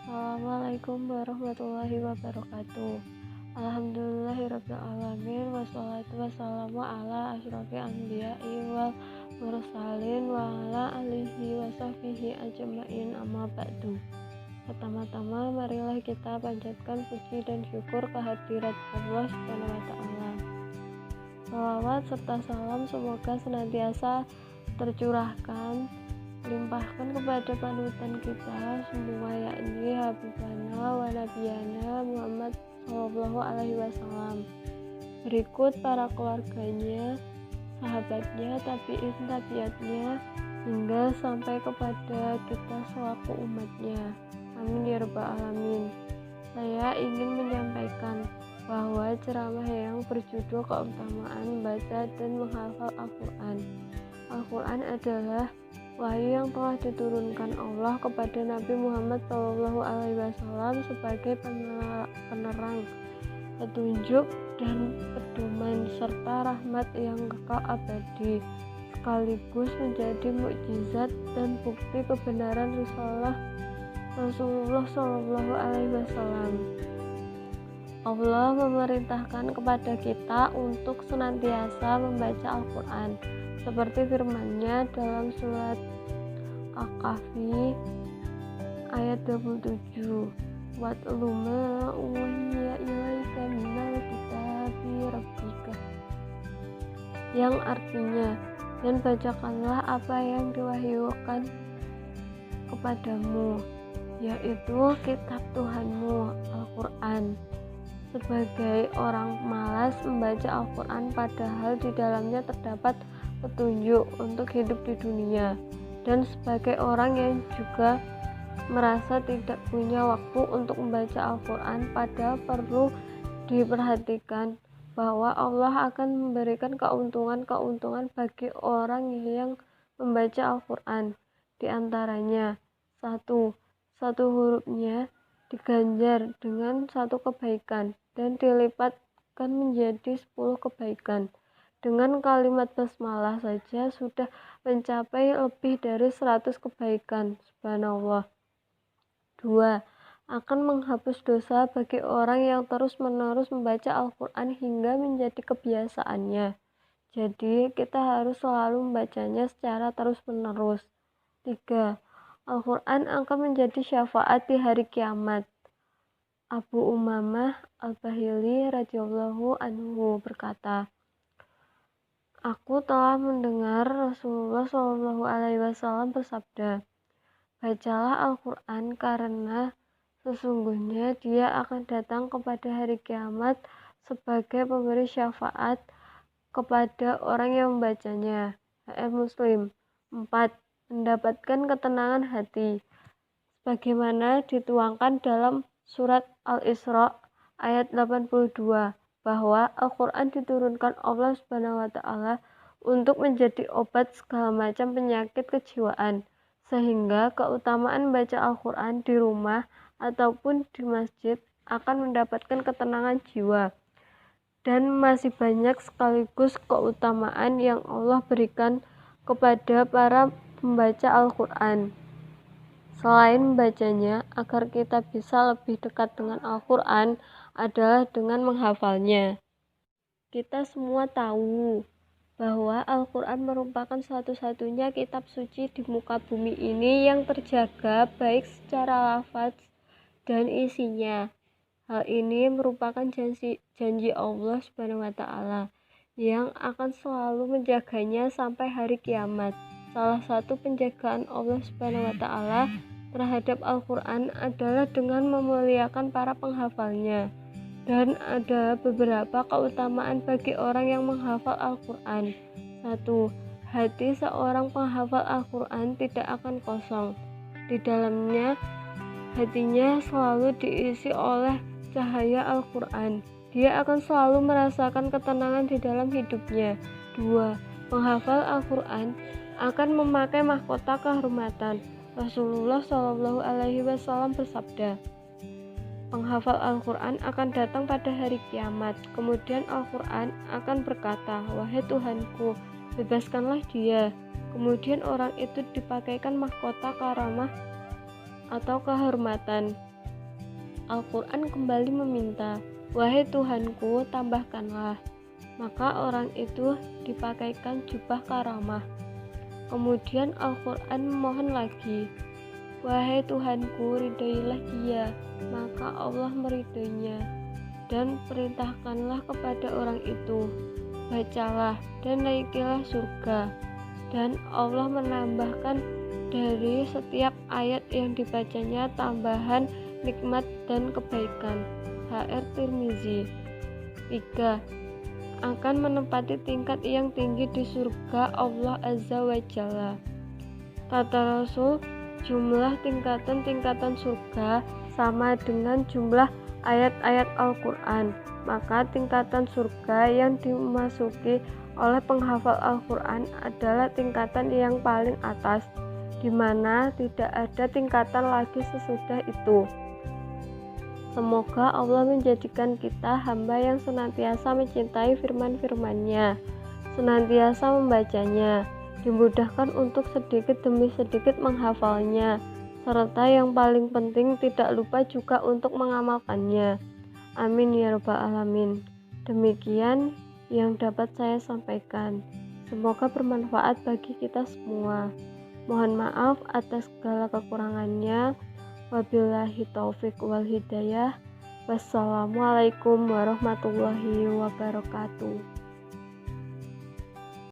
Assalamualaikum warahmatullahi wabarakatuh. Alhamdulillahirrabbilalamin. Wassalatu wassalamu ala asyrofil anbiya'i wal mursalin wa ala alihi wa sahbihi ajma'in, amma ba'du. Pertama-tama marilah kita panjatkan puji dan syukur kehadirat Allah Subhanahu wa ta'ala. Shalawat serta salam semoga senantiasa tercurahkan, limpahkan kepada panutan kita semua, yakni Habibana wa Nabiyana Muhammad Sallallahu Alaihi Wasallam. Berikut para keluarganya, sahabatnya, tabi'in, tabiatnya, hingga sampai kepada kita selaku umatnya. Amin ya rabbal alamin. Saya ingin menyampaikan bahwa ceramah yang berjudul keutamaan membaca dan menghafal Al-Quran. Al-Quran adalah wahyu yang telah diturunkan Allah kepada Nabi Muhammad SAW sebagai penerang, petunjuk, dan pedoman serta rahmat yang kekal abadi, sekaligus menjadi mukjizat dan bukti kebenaran risalah Rasulullah SAW. Allah memerintahkan kepada kita untuk senantiasa membaca Al-Quran, seperti firman-Nya dalam surat Al-Kahfi ayat 27, "Watlu ma uhiya ilaika minal kitabi rabbika", yang artinya, dan bacakanlah apa yang diwahyukan kepadamu, yaitu kitab Tuhanmu, Al-Quran. Sebagai orang malas membaca Al-Quran padahal di dalamnya terdapat petunjuk untuk hidup di dunia, dan sebagai orang yang juga merasa tidak punya waktu untuk membaca Al-Quran, padahal perlu diperhatikan bahwa Allah akan memberikan keuntungan-keuntungan bagi orang yang membaca Al-Quran. Di antaranya, satu hurufnya diganjar dengan 1 kebaikan dan dilipatkan menjadi 10 kebaikan. Dengan kalimat basmalah saja sudah mencapai lebih dari 100 kebaikan. Subhanallah. 2. Akan menghapus dosa bagi orang yang terus-menerus membaca Al-Quran hingga menjadi kebiasaannya. Jadi kita harus selalu membacanya secara terus-menerus. 3. Al-Quran akan menjadi syafaat di hari kiamat. Abu Umamah Al-Bahili radhiyallahu anhu berkata, "Aku telah mendengar Rasulullah SAW bersabda, bacalah Al-Quran karena sesungguhnya dia akan datang kepada hari kiamat sebagai pemberi syafaat kepada orang yang membacanya." Muslim. 4. Mendapatkan ketenangan hati, sebagaimana dituangkan dalam surat Al-Isra ayat 82, bahwa Al-Quran diturunkan Allah SWT untuk menjadi obat segala macam penyakit kejiwaan, sehingga keutamaan membaca Al-Quran di rumah ataupun di masjid akan mendapatkan ketenangan jiwa. Dan masih banyak sekaligus keutamaan yang Allah berikan kepada para membaca Al-Quran. Selain membacanya, agar kita bisa lebih dekat dengan Al-Quran adalah dengan menghafalnya. Kita semua tahu bahwa Al-Quran merupakan satu-satunya kitab suci di muka bumi ini yang terjaga baik secara lafaz dan isinya. Hal ini merupakan janji Allah Subhanahu wa ta'ala yang akan selalu menjaganya sampai hari kiamat. Salah satu penjagaan Allah Subhanahu wa ta'ala terhadap Al-Quran adalah dengan memuliakan para penghafalnya. Dan ada beberapa keutamaan bagi orang yang menghafal Al-Quran. 1. Hati seorang penghafal Al-Quran tidak akan kosong. Di dalamnya, hatinya selalu diisi oleh cahaya Al-Quran. Dia akan selalu merasakan ketenangan di dalam hidupnya. 2. Penghafal Al-Quran akan memakai mahkota kehormatan. Rasulullah SAW bersabda, penghafal Al-Quran akan datang pada hari kiamat. Kemudian Al-Quran akan berkata, wahai Tuhanku, bebaskanlah dia. Kemudian orang itu dipakaikan mahkota karamah atau kehormatan. Al-Quran kembali meminta, "Wahai Tuhanku, tambahkanlah." Maka orang itu dipakaikan jubah karamah. Kemudian Al-Quran memohon lagi, "Wahai Tuhanku, ridhoilah dia." Maka Allah meridhoinya dan perintahkanlah kepada orang itu, "Bacalah dan naikilah surga." Dan Allah menambahkan dari setiap ayat yang dibacanya tambahan nikmat dan kebaikan. HR Tirmizi. 3. Akan menempati tingkat yang tinggi di surga Allah Azza wa Jalla. Kata Rasul, jumlah tingkatan-tingkatan surga sama dengan jumlah ayat-ayat Al-Quran. Maka tingkatan surga yang dimasuki oleh penghafal Al-Quran adalah tingkatan yang paling atas, di mana tidak ada tingkatan lagi sesudah itu. Semoga Allah menjadikan kita hamba yang senantiasa mencintai firman-firman-Nya, senantiasa membacanya, dimudahkan untuk sedikit demi sedikit menghafalnya, serta yang paling penting tidak lupa juga untuk mengamalkannya. Amin ya rabbal alamin. Demikian yang dapat saya sampaikan. Semoga bermanfaat bagi kita semua. Mohon maaf atas segala kekurangannya. Wabillahi taufik wal hidayah. Wassalamualaikum warahmatullahi wabarakatuh.